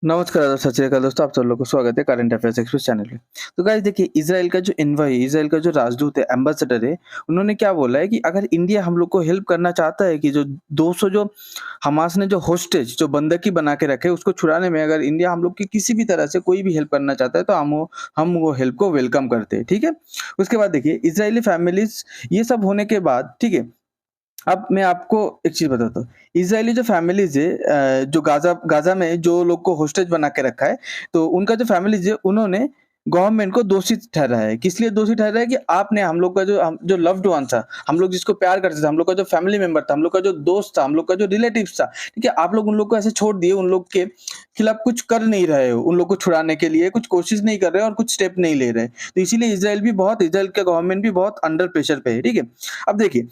नमस्कार, सत श्री अकाल दोस्तों, आप सब लोग को स्वागत है करंट अफेयर्स एक्सप्रेस चैनल पे। तो गाइस देखिए, इज़राइल का जो एनवॉय है, इज़राइल का जो राजदूत है, एम्बेसडर है, उन्होंने क्या बोला है कि अगर इंडिया हम लोग को हेल्प करना चाहता है कि जो 200 जो हमास ने जो होस्टेज जो बंधकी बना के रखे, उसको छुड़ाने में अगर इंडिया हम लोग की किसी भी तरह से कोई भी हेल्प करना चाहता है, तो हम वो हेल्प को वेलकम करते हैं, ठीक है? उसके बाद देखिए, इज़राइली फैमिलीज़ ये सब होने के बाद, ठीक है? अब मैं आपको एक चीज़ बताता हूँ। इज़राइली जो फैमिलीज़ है जो गाज़ा गाज़ा में जो लोग को होस्टेज बना के रखा है, तो उनका जो फैमिलीज़ है उन्होंने गवर्नमेंट को दोषी ठहराया है। किस लिए दोषी ठहराया है कि आपने हम लोग का जो लव्ड वन था, हम लोग जिसको प्यार करते थे, हम लोग का जो फैमिली मेंबर था, हम लोग का जो दोस्त था, हम लोग का जो रिलेटिव्स था, ठीक है? आप लोग उन लोग को ऐसे छोड़ दिए, उन लोग के खिलाफ कुछ कर नहीं रहे हो, उन लोग को छुड़ाने के लिए कुछ कोशिश नहीं कर रहे हो और कुछ स्टेप नहीं ले रहे। तो इसीलिए इज़राइल का गवर्नमेंट भी बहुत अंडर प्रेशर पे है, ठीक है? अब देखिए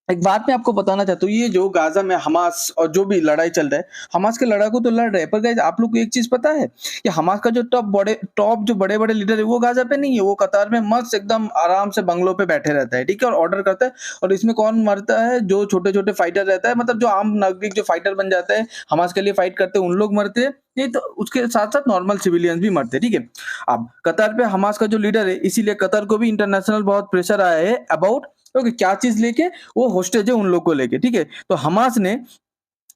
एक बात मैं आपको बताना चाहता हूँ, ये जो गाज़ा में हमास और जो भी लड़ाई चल रहा है, हमास के लड़ाकू तो लड़ रहे हैं, पर गाइज़ आप लोग को एक चीज़ पता है कि हमास का जो टॉप जो बड़े-बड़े लीडर है, वो गाज़ा पे नहीं है, वो कतार में मस्त एकदम आराम से बंगलो पे बैठे रहता है, ठीक है? और ऑर्डर करता है और इसमें कौन मरता है, जो छोटे-छोटे फाइटर रहता है, मतलब जो आम नागरिक जो फाइटर बन जाता है, हमास के लिए फाइट करते हैं, उन लोग मरते हैं, नहीं तो उसके साथ-साथ नॉर्मल सिविलियंस भी मरते हैं, ठीक है? अब कतार पे हमास का जो लीडर है, इसीलिए कतार को भी इंटरनेशनल बहुत प्रेशर आया है अबाउट ओके क्या चीज़ लेके वो होस्टेज है उन लोग को लेके, ठीक है? तो हमास ने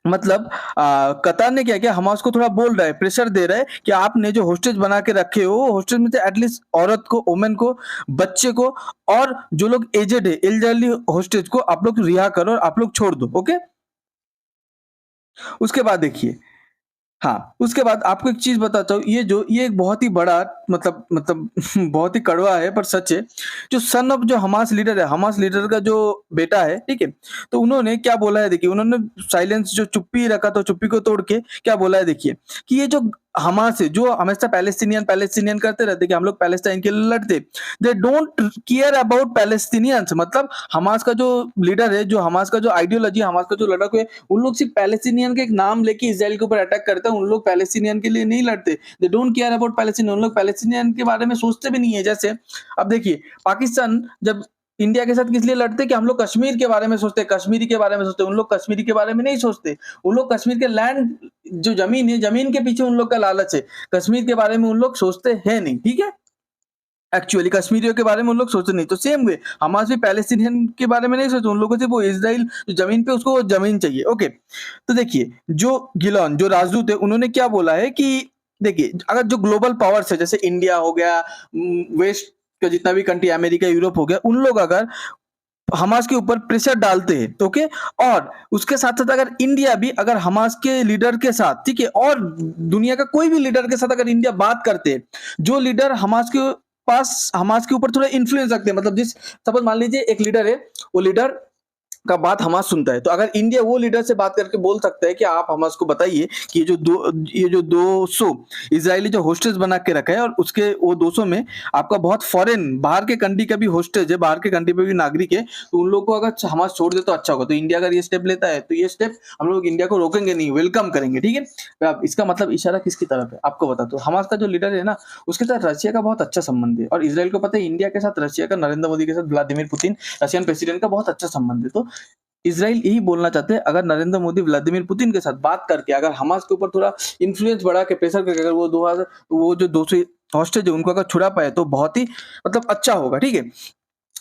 मतलब कतार ने क्या किया हमास को थोड़ा बोल रहा है, प्रेशर दे रहा है कि आपने जो होस्टेज बना के रखे हो, होस्टेज में से एटलीस्ट औरत को, वुमेन को, बच्चे को और जो लोग एजेड है, एल्डरली होस्टेज को आप लोग रिहा करो और आप लोग छोड़ दो, ओके? उसके बाद देखिए हाँ, उसके बाद आपको एक चीज़ बताता हूँ, ये एक बहुत ही बड़ा मतलब बहुत ही कड़वा है पर सच है। जो सन ऑफ जो हमास लीडर का जो बेटा है, ठीक है? तो उन्होंने क्या बोला है देखिए, उन्होंने साइलेंस जो चुप्पी रखा था, चुप्पी को तोड़ के क्या बोला है देखिए, कि ये जो हमास है, जो हमेशा पैलेस्टीनियन पैलेस्टीनियन करते रहते हैं कि हम लोग पैलेस्टाइन के लिए लड़ते। They don't care about Palestinians मतलब हमास का जो लीडर है, जो हमास का जो आइडियोलॉजी है, हमास का जो लड़ाकू है, उन लोग सिर्फ पैलेस्टीनियन का एक नाम लेके इज़राइल के ऊपर अटैक करते हैं, उन लोग पैलेस्टीनियन के लिए नहीं लड़ते। They don't care about Palestinian उन लोग पैलेस्टीनियन के बारे में सोचते भी नहीं है। जैसे अब देखिए पाकिस्तान जब इंडिया के साथ किस लिए लड़ते हैं कि हम लोग कश्मीर के बारे में सोचते हैं, कश्मीरी के बारे में सोचते हैं, उन लोग कश्मीरी के बारे में नहीं सोचते। उन लोग कश्मीर के लैंड जो ज़मीन है, ज़मीन के पीछे उन लोग का लालच है। कश्मीर के बारे में उन लोग सोचते हैं नहीं, ठीक है? एक्चुअली कश्मीरियों के बारे में उन लोग सोचते नहीं। तो सेम वे हमास भी पैलेस्टीनियन के बारे में नहीं सोचे, उन लोगों को सिर्फ वो इज़राइल जो ज़मीन पे उसको वो ज़मीन चाहिए, ओके। तो देखिए, जो गिलोन जो राजदूत है उन्होंने क्या बोला है कि देखिए, अगर जो ग्लोबल पावर्स है जैसे इंडिया हो गया वेस्ट का जितना भी कंट्री अमेरिका, यूरोप हो गया, उन लोग अगर हमास के ऊपर प्रेशर डालते हैं, तो ओके और उसके साथ-साथ अगर इंडिया भी अगर हमास के लीडर के साथ, ठीक है? और दुनिया का कोई भी लीडर के साथ अगर इंडिया बात करते हैं, जो लीडर हमास के ऊपर थोड़ा इन्फ्लुएंस रखते हैं, मतलब जिस सपोज़ मान लीजिए एक लीडर है, वो लीडर का बात हमास सुनता है। तो अगर इंडिया वो लीडर से बात करके बोल सकता है कि आप हमास को बताइए कि ये जो 200 इज़राइली जो होस्टेज बना के रखा है और उसके वो 200 में आपका बहुत फॉरेन बाहर के कंट्री का भी होस्टेज है, बाहर के कंट्री में भी नागरिक है, तो उन लोगों को अगर हमास छोड़ दे तो अच्छा होगा। तो इंडिया अगर ये स्टेप लेता है, तो ये स्टेप हम लोग इंडिया को रोकेंगे नहीं, वेलकम करेंगे, ठीक है? तो अब इसका मतलब इशारा किसकी तरफ है? आपको बताता हूँ। हमास का जो लीडर है ना, उसके साथ रशिया का बहुत अच्छा संबंध है और इज़राइल को पता है इंडिया के साथ रशिया का नरेंद्र मोदी के साथ व्लादिमीर पुतिन रशियन प्रेसिडेंट का बहुत अच्छा संबंध है। तो इज़राइल यही बोलना चाहते हैं अगर नरेंद्र मोदी व्लादिमीर पुतिन के साथ बात करके अगर हमास के ऊपर थोड़ा इन्फ्लुएंस बढ़ा के प्रेशर करके अगर वो जो 200 हॉस्टेज है उनको अगर छुड़ा पाए तो बहुत ही मतलब अच्छा होगा, ठीक है?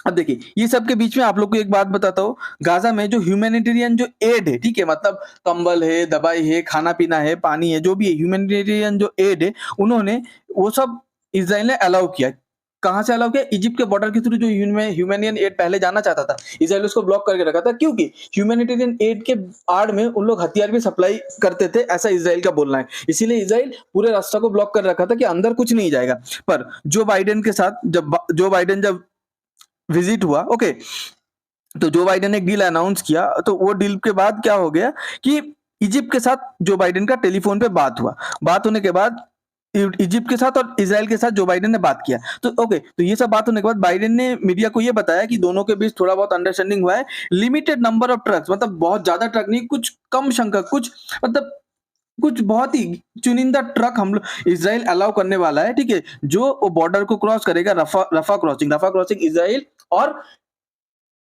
अब देखिए, ये सब के बीच में आप लोग को एक बात बताता हूँ, गाज़ा में जो ह्यूमैनिटेरियन जो एड है, ठीक है? मतलब कंबल है, दवाई है, खाना-पीना है, पानी है, जो भी है ह्यूमैनिटेरियन जो एड है, उन्होंने वो सब इज़राइल ने अलाउ किया। कहाँ से अलाउ किया? इजिप्ट के बॉर्डर के थ्रू जो ह्यूमैनियन एड पहले जाना चाहता था, इज़राइल उसको ब्लॉक करके रखा था। क्योंकि ह्यूमैनिटेरियन एड के आड़ में उन लोग हथियार भी सप्लाई करते थे, ऐसा इज़राइल का बोलना है। इसीलिए इज़राइल पूरे रास्ता को ब्लॉक कर रखा था कि अंदर कुछ नहीं जाएगा। पर जो बाइडेन जब विजिट हुआ, ओके। तो जो बाइडेन ने एक डील अनाउंस किया, तो वो डील के बाद क्या हो गया कि इजिप्ट के साथ जो बाइडेन का टेलीफोन पे बात हुआ। बात होने के बाद इजिप्ट के साथ और इज़राइल के साथ जो बाइडेन ने बात किया। तो ओके, तो ये सब बात होने के बाद बाइडेन ने मीडिया को ये बताया कि दोनों के बीच थोड़ा बहुत अंडरस्टैंडिंग हुआ है। लिमिटेड नंबर ऑफ ट्रक्स मतलब बहुत ज़्यादा ट्रक नहीं, कुछ कम संख्यक कुछ मतलब कुछ बहुत ही चुनिंदा ट्रक हम लोग इज़राइल अलाउ करने वाला है, ठीक है? जो वो बॉर्डर को क्रॉस करेगा रफा क्रॉसिंग इज़राइल और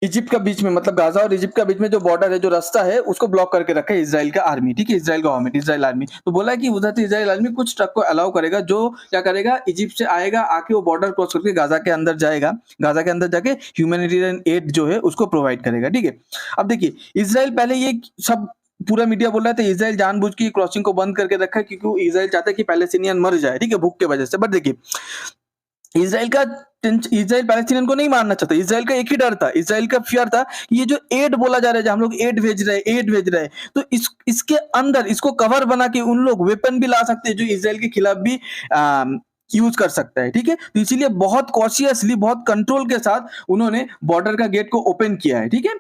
इजिप्ट का बीच में, मतलब गाजा और इजिप्ट का बीच में जो बॉर्डर है, जो रास्ता है, उसको ब्लॉक करके रखा है इजराइल का आर्मी, ठीक है, इजराइल गवर्नमेंट, इजराइल आर्मी। तो बोला है कि उधर से इजराइल आर्मी कुछ ट्रक को अलाउ करेगा, जो क्या करेगा, इजिप्ट से आएगा, आके वो बॉर्डर क्रॉस करके गाजा के अंदर जाएगा, गाजा के अंदर जाके ह्यूमैनिटेरियन एड जो है उसको प्रोवाइड करेगा, ठीक है। अब देखिए, इजराइल पहले ये सब पूरा मीडिया बोल रहा था इजराइल जानबूझ के क्रॉसिंग को बंद करके रखा है, क्योंकि वो इजराइल चाहता है कि पैलेस्टीनियन मर जाए, ठीक है, भूख की वजह से। बट देखिए, इजराइल पैलेस्टीनियन को नहीं मारना चाहता। इजराइल का एक ही डर था, इजराइल का फियर था कि ये जो एड बोला जा रहा है, जो हम लोग एड भेज रहे हैं, एड भेज रहे हैं, तो इसके अंदर इसको कवर बना के उन लोग वेपन भी ला सकते हैं, जो इजराइल के खिलाफ भी यूज कर सकता है, ठीक है। तो इसीलिए बहुत कॉशियसली, बहुत कंट्रोल के साथ उन्होंने बॉर्डर का गेट को ओपन किया है, ठीक है।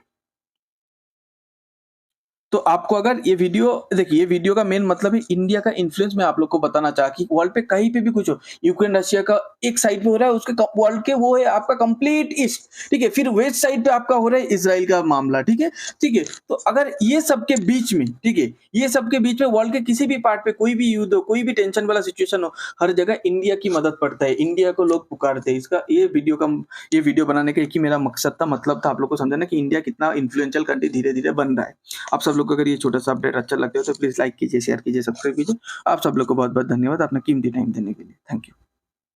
तो आपको अगर ये वीडियो देखिए, ये वीडियो का मेन मतलब है इंडिया का इन्फ्लुएंस मैं आप लोग को बताना चाहा कि वर्ल्ड पे कहीं पे भी कुछ हो, यूक्रेन रशिया का एक साइड पे हो रहा है, उसके वर्ल्ड के वो है आपका कंप्लीट ईस्ट, ठीक है, फिर वेस्ट साइड पे आपका हो रहा है इसराइल का मामला, ठीक है, ठीक है। तो अगर ये सब के बीच में, ठीक है, ये सब के बीच में वर्ल्ड के किसी भी पार्ट पे कोई भी युद्ध हो, कोई भी टेंशन वाला सिचुएशन हो, हर जगह इंडिया की मदद पड़ता है, इंडिया को लोग पुकारते हैं। इसका ये वीडियो बनाने का एक ही मेरा मकसद था, मतलब था आप लोग को समझाना कि इंडिया कितना इन्फ्लुएंशियल कंट्री धीरे धीरे बन रहा है। आप सब लोग को अगर ये छोटा सा अपडेट अच्छा लगता है तो प्लीज लाइक कीजिए, शेयर कीजिए, सब्सक्राइब कीजिए। आप सब लोग को बहुत बहुत धन्यवाद अपना कीमती टाइम देने के लिए। Thank you.